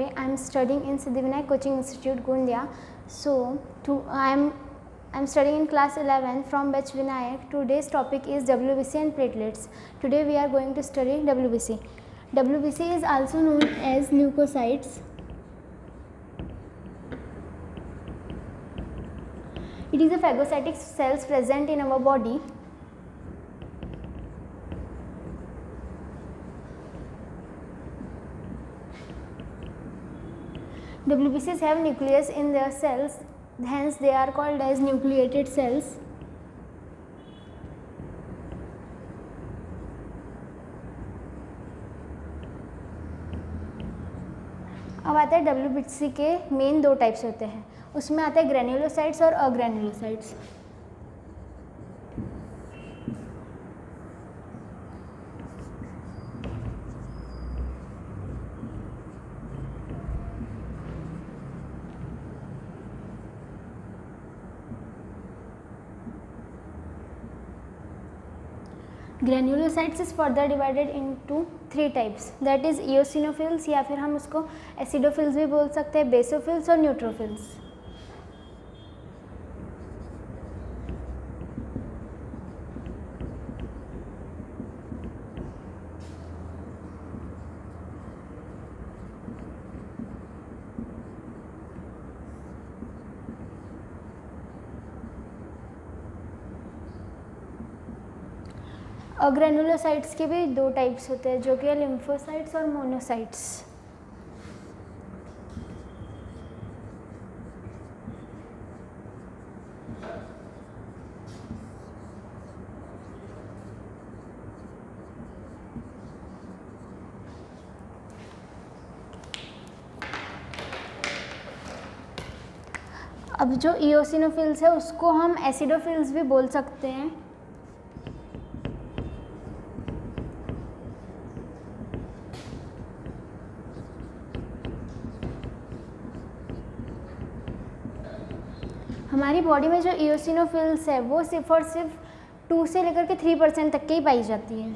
Pandey. I am studying in Siddhivinayak Coaching Institute, Gondia. So, I am studying in class 11 from batch Vinayak. Today's topic is WBC and platelets. Today we are going to study WBC. WBC is also known as leukocytes. It is a phagocytic cells present in our body. WBCs have nucleus in their cells, hence they are called as nucleated cells. अब आता है WBC के main दो types होते हैं, उसमें आता है ग्रेन्युलोसाइट्स और agranulocytes. Granulocytes is further divided into 3 types, that is eosinophils या फिर हम उसको एसिडोफिल्स भी बोल सकते हैं, बेसोफिल्स और न्यूट्रोफिल्स। ग्रेन्युलोसाइट्स के भी 2 टाइप्स होते हैं, जो कि है लिम्फोसाइट्स और मोनोसाइट्स। अब जो इओसिनोफिल्स है उसको हम एसिडोफिल्स भी बोल सकते हैं। हमारी बॉडी में जो इओसिनोफिल्स है वो सिर्फ और सिर्फ 2 से लेकर के 3% तक की ही पाई जाती है।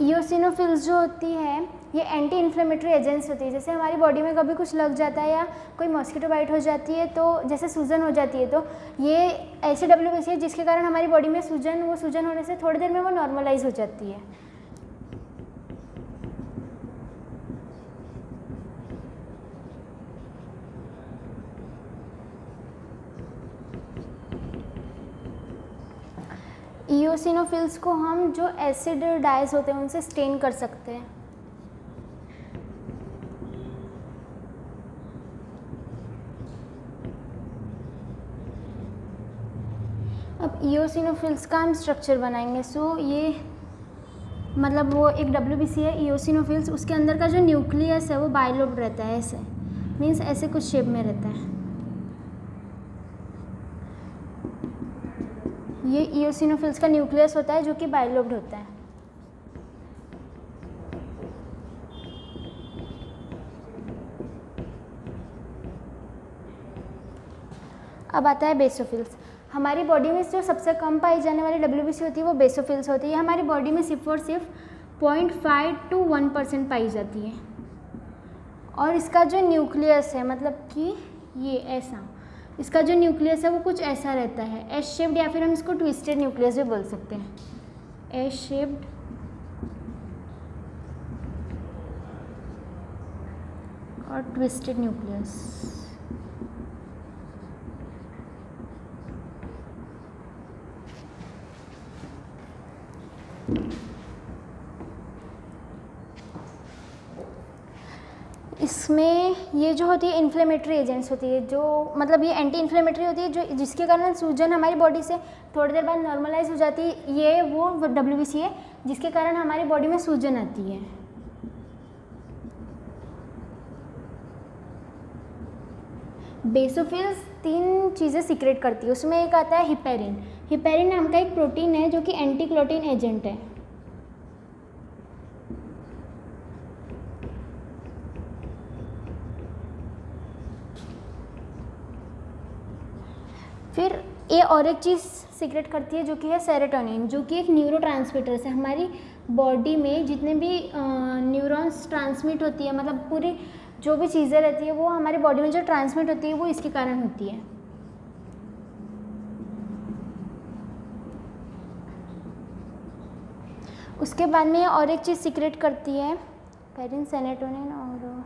इओसिनोफिल्स जो होती है ये एंटी इन्फ्लेमेटरी एजेंट्स होती है। जैसे हमारी बॉडी में कभी कुछ लग जाता है या कोई मॉस्किटो बाइट हो जाती है तो जैसे सूजन हो जाती है, तो ये ऐसी WBC है जिसके कारण हमारी बॉडी में सूजन होने से थोड़ी देर में वो नॉर्मलाइज हो जाती है। इओसिनोफिल्स को हम जो एसिड डाइज होते हैं उनसे स्टेन कर सकते हैं। अब इओसिनोफिल्स का हम स्ट्रक्चर बनाएंगे। सो ये मतलब वो एक WBC है इओसिनोफिल्स, उसके अंदर का जो न्यूक्लियस है वो बाइलोब्ड रहता है, ऐसे मीन्स ऐसे कुछ शेप में रहता है। ये इओसिनोफिल्स का न्यूक्लियस होता है जो कि बाइलोब्ड होता है। अब आता है बेसोफिल्स। हमारी बॉडी में जो सबसे कम पाई जाने वाली WBC होती है वो बेसोफिल्स होती है। हमारी बॉडी में सिर्फ और सिर्फ 0.5 to 1% पाई जाती है। और इसका जो न्यूक्लियस है मतलब कि ये ऐसा, इसका जो न्यूक्लियस है वो कुछ ऐसा रहता है, एस शेप्ड, या फिर हम इसको ट्विस्टेड न्यूक्लियस भी बोल सकते हैं। एस शेप्ड और ट्विस्टेड न्यूक्लियस। इसमें ये जो होती है इन्फ्लेमेटरी एजेंट्स होती है, जो मतलब ये एंटी इन्फ्लेमेटरी होती है, जो जिसके कारण सूजन हमारी बॉडी से थोड़ी देर बाद नॉर्मलाइज हो जाती है। ये वो WBC है जिसके कारण हमारी बॉडी में सूजन आती है। बेसोफिल्स 3 चीज़ें सीक्रेट करती है, उसमें एक आता है हिपेरिन। हिपेरिन नाम का एक प्रोटीन है जो कि एंटीक्लोटिन एजेंट है। फिर ये और एक चीज़ सीक्रेट करती है जो कि है सेरोटोनिन, जो कि एक न्यूरोट्रांसमीटर है। हमारी बॉडी में जितने भी न्यूरॉन्स ट्रांसमिट होती है, मतलब पूरी जो भी चीज़ें रहती है वो हमारी बॉडी में जो ट्रांसमिट होती है वो इसके कारण होती है। उसके बाद में और एक चीज़ सीक्रेट करती है पेरिन सेरोटोनिन और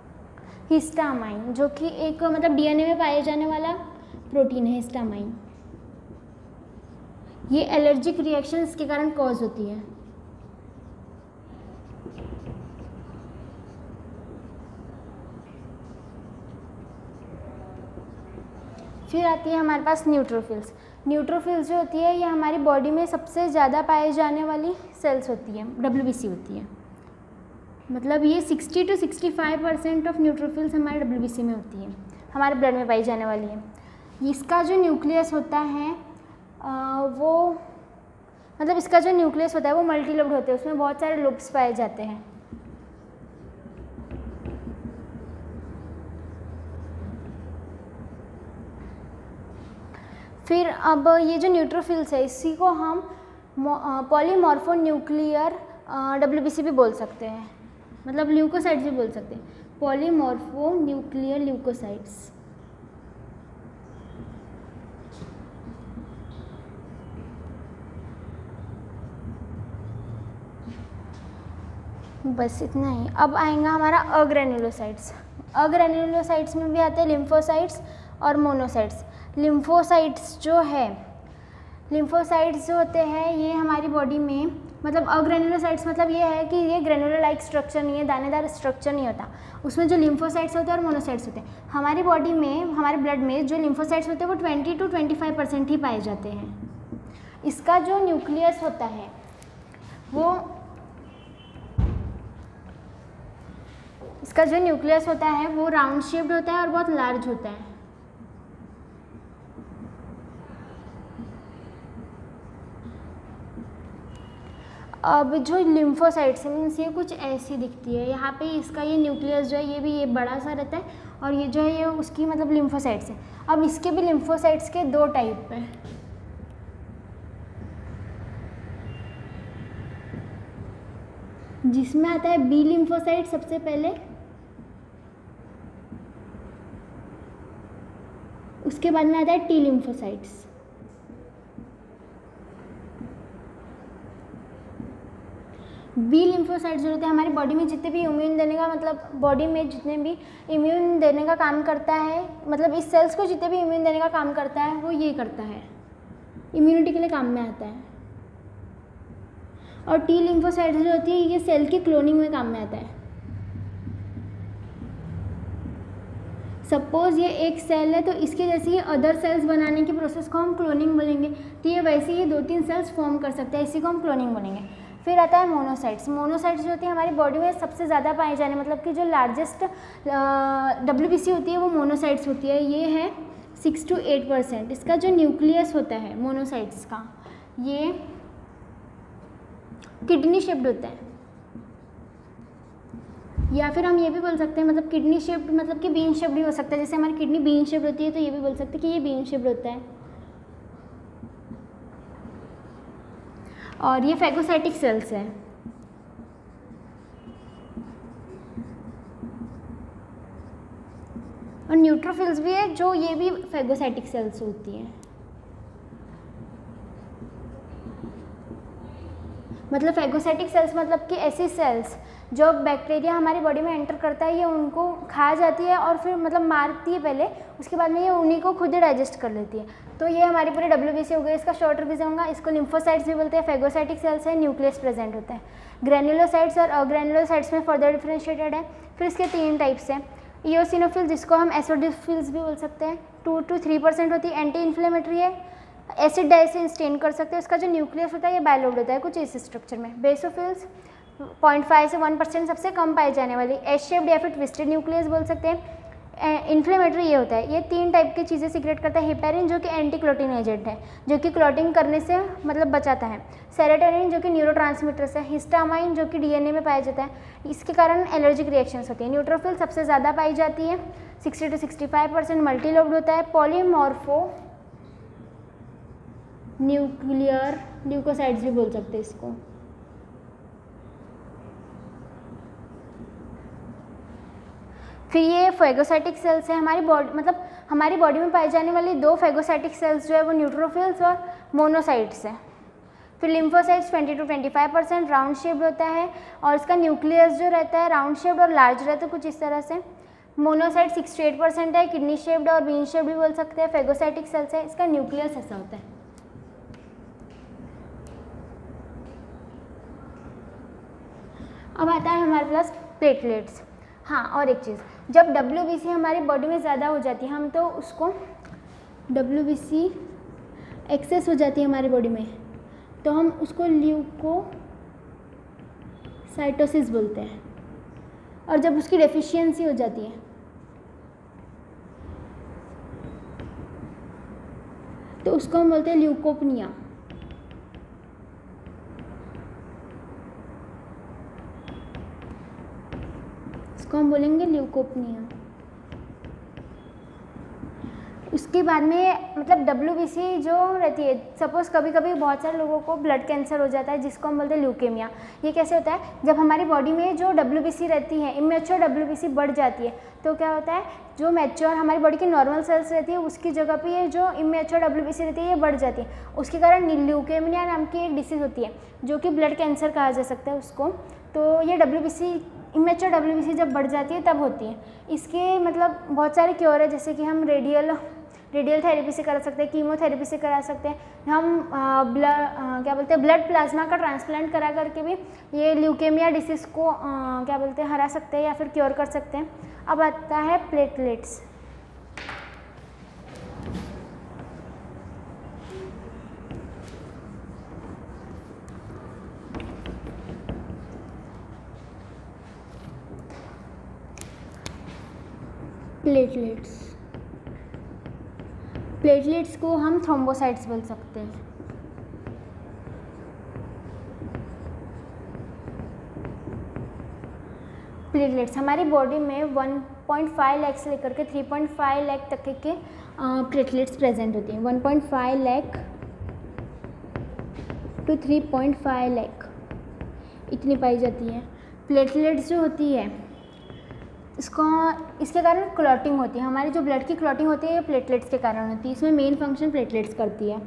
हिस्टामाइन, जो कि एक मतलब डीएनए में पाए जाने वाला प्रोटीन है हिस्टामाइन। ये एलर्जिक रिएक्शंस के कारण कॉज होती है। फिर आती है हमारे पास न्यूट्रोफिल्स। न्यूट्रोफिल्स जो होती है ये हमारी बॉडी में सबसे ज़्यादा पाए जाने वाली सेल्स होती है, डब्ल्यूबीसी होती है। मतलब ये 60 to 65% ऑफ न्यूट्रोफिल्स हमारे डब्ल्यूबीसी में होती है, हमारे ब्लड में पाई जाने वाली है। इसका जो न्यूक्लियस होता है इसका जो न्यूक्लियस होता है वो मल्टी लोब्ड होते हैं, उसमें बहुत सारे लोब्स पाए जाते हैं। फिर अब ये जो न्यूट्रोफिल्स है इसी को हम पॉलीमॉर्फोन्यूक्लियर डब्ल्यूबीसी भी बोल सकते हैं, मतलब ल्यूकोसाइट्स भी बोल सकते हैं, पॉलीमॉर्फोन्यूक्लियर ल्यूकोसाइट्स। बस इतना ही। अब आएगा हमारा अग्रेन्युलोसाइट्स। अग्रेन्युलोसाइट्स में भी आते हैं लिम्फोसाइट्स और मोनोसाइट्स। लिम्फोसाइट्स जो होते हैं ये हमारी बॉडी में, मतलब अग्रेन्युलोसाइट्स मतलब ये है कि ये ग्रेनुलर लाइक स्ट्रक्चर नहीं है, दानेदार स्ट्रक्चर नहीं होता। उसमें जो लिम्फोसाइट्स होते हैं और मोनोसाइट्स होते हैं, हमारी बॉडी में, हमारे ब्लड में जो लिम्फोसाइट्स होते हैं वो 20 to 25% ही पाए जाते हैं। इसका जो न्यूक्लियस होता है वो राउंड शेप्ड होता है और बहुत लार्ज होता है। अब जो लिम्फोसाइट्स है मीन्स ये कुछ ऐसी दिखती है, यहाँ पे इसका ये न्यूक्लियस जो है ये बड़ा सा रहता है और ये जो है ये उसकी मतलब लिम्फोसाइट्स है। अब इसके भी लिम्फोसाइट्स के दो टाइप हैं। जिसमें आता है बी लिम्फोसाइट सबसे पहले, उसके बाद में आता है टी लिम्फोसाइट्स। बी लिम्फोसाइट्स जो होते हैं हमारी बॉडी में जितने भी इम्यून देने का, मतलब बॉडी में जितने भी इम्यून देने का काम करता है, मतलब इस सेल्स को जितने भी इम्यून देने का काम करता है वो ये करता है, इम्यूनिटी के लिए काम में आता है। और टी लिम्फोसाइट्स जो होती है ये सेल की क्लोनिंग में काम में आता है। सपोज ये एक सेल है तो इसके जैसे ही अदर सेल्स बनाने की प्रोसेस को हम क्लोनिंग बोलेंगे, तो ये वैसे ही 2-3 सेल्स फॉर्म कर सकते हैं, इसी को हम क्लोनिंग बोलेंगे। फिर आता है मोनोसाइट्स। मोनोसाइट्स जो होती है हमारी बॉडी में सबसे ज़्यादा पाए जाने, मतलब कि जो लार्जेस्ट डब्ल्यूबीसी होती है वो मोनोसाइट्स होती है, ये है 6 to 8%। इसका जो न्यूक्लियस होता है मोनोसाइट्स का ये किडनी शेप्ड होता है, या फिर हम ये भी बोल सकते हैं मतलब किडनी शेप्ड मतलब कि बीन शेप्ड भी हो सकता है। जैसे हमारी किडनी बीन शेप्ड होती है तो ये भी बोल सकते हैं कि ये बीन शेप्ड होता है। और ये फैगोसाइटिक सेल्स है। और न्यूट्रोफिल्स भी है जो ये भी फैगोसाइटिक सेल्स होती हैं। मतलब फैगोसाइटिक सेल्स मतलब कि ऐसी सेल्स जो बैक्टीरिया हमारी बॉडी में एंटर करता है ये उनको खा जाती है और फिर मतलब मारती है पहले, उसके बाद में ये उन्हीं को खुद ही डाइजेस्ट कर लेती है। तो ये हमारी पूरी डब्ल्यूबीसी हो गई। इसका शॉर्ट रिवीजन होगा, इसको लिम्फोसाइट्स भी बोलते हैं। फैगोसाइटिक सेल्स है, न्यूक्लियस प्रेजेंट होता है। ग्रेन्युलोसाइट्स और अग्रेन्युलोसाइट्स में फर्दर डिफरेंशिएटेड है। फिर इसके 3 टाइप्स हैं। इओसिनोफिल जिसको हम एसिडोफिल्स भी बोल सकते हैं, 2 to 3% होती है, एंटी इन्फ्लेमेटरी है, एसिड डाइस से स्टेन कर सकते हैं। उसका जो न्यूक्लियस होता है ये बायलोब्ड होता है कुछ इस स्ट्रक्चर में। बेसोफिल्स 0.5 से 1% सबसे कम पाई जाने वाली, एस शेप्ड या फिर ट्विस्टेड न्यूक्लियस बोल सकते हैं। इन्फ्लेमेटरी ये होता है, ये 3 टाइप की चीज़ें सीक्रेट करता है। हेपेरिन जो कि एंटी क्लॉटिंग एजेंट है, जो कि क्लॉटिंग करने से मतलब बचाता है। सेरोटोनिन जो कि न्यूरोट्रांसमीटर्स है। हिस्टामाइन जो कि डीएनए में पाया जाता है, इसके कारण एलर्जिक रिएक्शंस होती है। न्यूट्रोफिल सबसे ज़्यादा पाई जाती है, 60 to 65%। मल्टीलोब्ड होता है। पॉलीमॉर्फो न्यूक्लियर ल्यूकोसाइट्स भी बोल सकते हैं इसको। फिर ये फेगोसाइटिक सेल्स है, हमारी बॉडी मतलब हमारी बॉडी में पाई जाने वाली 2 फेगोसाइटिक सेल्स जो है वो न्यूट्रोफिल्स और मोनोसाइट्स है। फिर लिम्फोसाइट्स 20 to 25% राउंड शेप्ड होता है और इसका न्यूक्लियस जो रहता है राउंड शेप्ड और लार्ज रहता है कुछ इस तरह से। मोनोसाइट 6 to 8% है, किडनी शेप्ड और बीन शेप्ड भी बोल सकते हैं। फेगोसाइटिक सेल्स है, इसका न्यूक्लियस ऐसा होता है। अब आता है हमारे पास प्लेटलेट्स। हाँ, और एक चीज़, जब WBC हमारी बॉडी में ज़्यादा हो जाती है, हम तो उसको WBC एक्सेस हो जाती है हमारी बॉडी में, तो हम उसको ल्यूकोसाइटोसिस बोलते हैं। और जब उसकी डेफिशिएंसी हो जाती है तो उसको हम बोलते हैं ल्यूकोपनिया। इसको हम बोलेंगे ल्यूकोपनिया। उसके बाद में मतलब WBC जो रहती है, सपोज़ कभी कभी बहुत सारे लोगों को ब्लड कैंसर हो जाता है जिसको हम बोलते हैं ल्यूकेमिया। ये कैसे होता है, जब हमारी बॉडी में जो WBC रहती है, इमेच्योर WBC बढ़ जाती है, तो क्या होता है, जो मैच्योर हमारी बॉडी की नॉर्मल सेल्स रहती है उसकी जगह पे ये जो इमेच्योर WBC रहती है ये बढ़ जाती है। उसके कारण ल्यूकेमिया नाम की एक डिसीज़ होती है जो कि ब्लड कैंसर कहा जा सकता है उसको। तो ये इमेच्योर WBC जब बढ़ जाती है तब होती है। इसके मतलब बहुत सारे क्योर है, जैसे कि हम रेडियल थेरेपी से करा सकते हैं, कीमोथेरेपी से करा सकते हैं, हम ब्लड प्लाज्मा का ट्रांसप्लांट करा करके भी ये ल्यूकेमिया डिसीज़ को हरा सकते हैं या फिर क्योर कर सकते हैं। अब आता है प्लेटलेट्स। प्लेटलेट्स को हम थ्रोम्बोसाइट्स बोल सकते हैं। प्लेटलेट्स हमारी बॉडी में 1.5 लाख से लेकर के 3.5 लाख तक के प्लेटलेट्स प्रेजेंट होती हैं। 1.5 लाख to 3.5 लाख इतनी पाई जाती है। प्लेटलेट्स जो होती है इसके कारण क्लॉटिंग होती है। हमारी जो ब्लड की क्लॉटिंग होती है ये प्लेटलेट्स के कारण होती है। इसमें मेन फंक्शन प्लेटलेट्स करती है।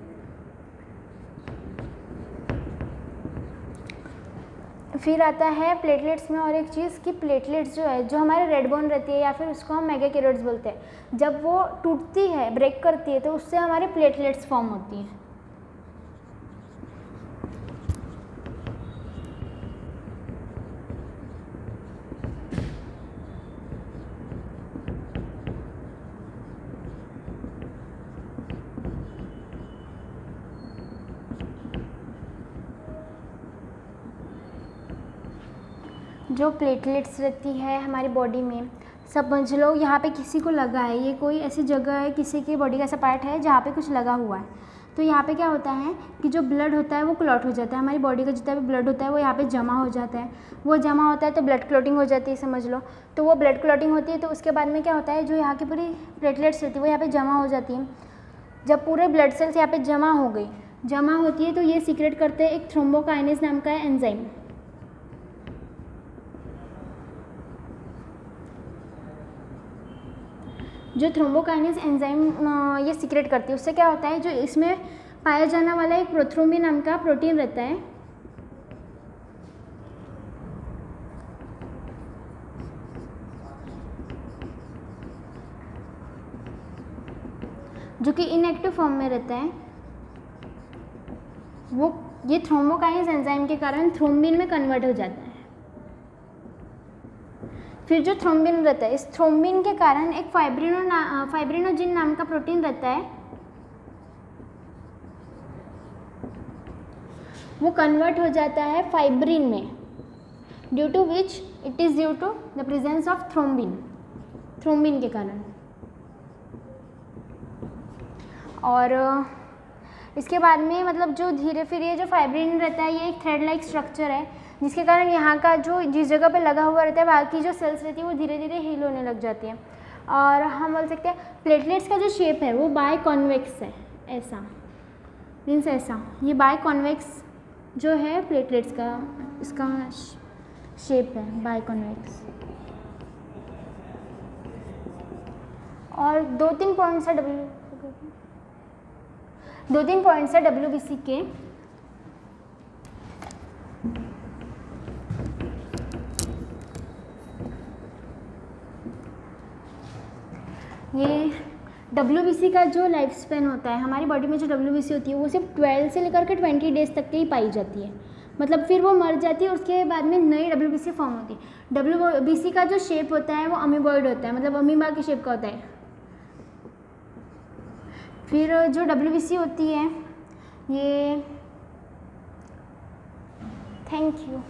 फिर आता है प्लेटलेट्स में और एक चीज़ कि प्लेटलेट्स जो है, जो हमारे रेड बोन रहती है या फिर उसको हम मेगाकैरियोट्स बोलते हैं, जब वो टूटती है, ब्रेक करती है, तो उससे हमारे प्लेटलेट्स फॉर्म होती हैं। जो प्लेटलेट्स रहती है हमारी बॉडी में, समझ लो यहाँ पे किसी को लगा है, ये कोई ऐसी जगह है, किसी की बॉडी का ऐसा पार्ट है जहाँ पे कुछ लगा हुआ है, तो यहाँ पे क्या होता है कि जो ब्लड होता है वो क्लॉट हो जाता है। हमारी बॉडी का जितना भी ब्लड होता है वो यहाँ पे जमा हो जाता है। वो जमा होता है तो ब्लड क्लॉटिंग हो जाती है, समझ लो। तो वो ब्लड क्लॉटिंग होती है तो उसके बाद में क्या होता है, जो यहाँ की पूरी प्लेटलेट्स रहती है वो यहाँ पर जमा हो जाती है। जब पूरे ब्लड सेल्स यहाँ पर जमा होती है तो ये सीक्रेट करते हैं एक थ्रोम्बोकाइनेज नाम का एंजाइम। जो थ्रोम्बोकाइनेज एंजाइम ये सीक्रेट करती है, उससे क्या होता है, जो इसमें पाया जाने वाला एक प्रोथ्रोम्बिन नाम का प्रोटीन रहता है, जो कि इनएक्टिव फॉर्म में रहता है, वो ये थ्रोम्बोकाइनेज एंजाइम के कारण थ्रोम्बिन में कन्वर्ट हो जाता है। फिर जो थ्रोम्बिन रहता है, इस थ्रोम्बिन के कारण एक फाइब्रिनोजिन नाम का प्रोटीन रहता है, वो कन्वर्ट हो जाता है फाइब्रिन में, due to which it is due to the presence of thrombin के कारण। और इसके बाद में मतलब जो धीरे फिर ये जो फाइब्रिन रहता है ये एक थ्रेड लाइक स्ट्रक्चर है, जिसके कारण यहाँ का जो जिस जगह पे लगा हुआ रहता है बाकी जो सेल्स रहती है वो धीरे धीरे हील होने लग जाती हैं। और हम बोल सकते हैं प्लेटलेट्स का जो शेप है वो बाय कॉन्वेक्स है, ऐसा मीन्स ऐसा, ये बाय कॉन्वेक्स जो है प्लेटलेट्स का इसका शेप है, बाय कॉन्वेक्स। और दो तीन पॉइंट्स है WBC के। ये WBC का जो लाइफ स्पेन होता है, हमारी बॉडी में जो WBC होती है वो सिर्फ 12 से लेकर के 20 डेज तक के ही पाई जाती है, मतलब फिर वो मर जाती है, उसके बाद में नई WBC फॉर्म होती है। WBC का जो शेप होता है वो अमीबॉइड होता है, मतलब अमीबा के शेप का होता है। फिर जो WBC होती है ये, थैंक यू।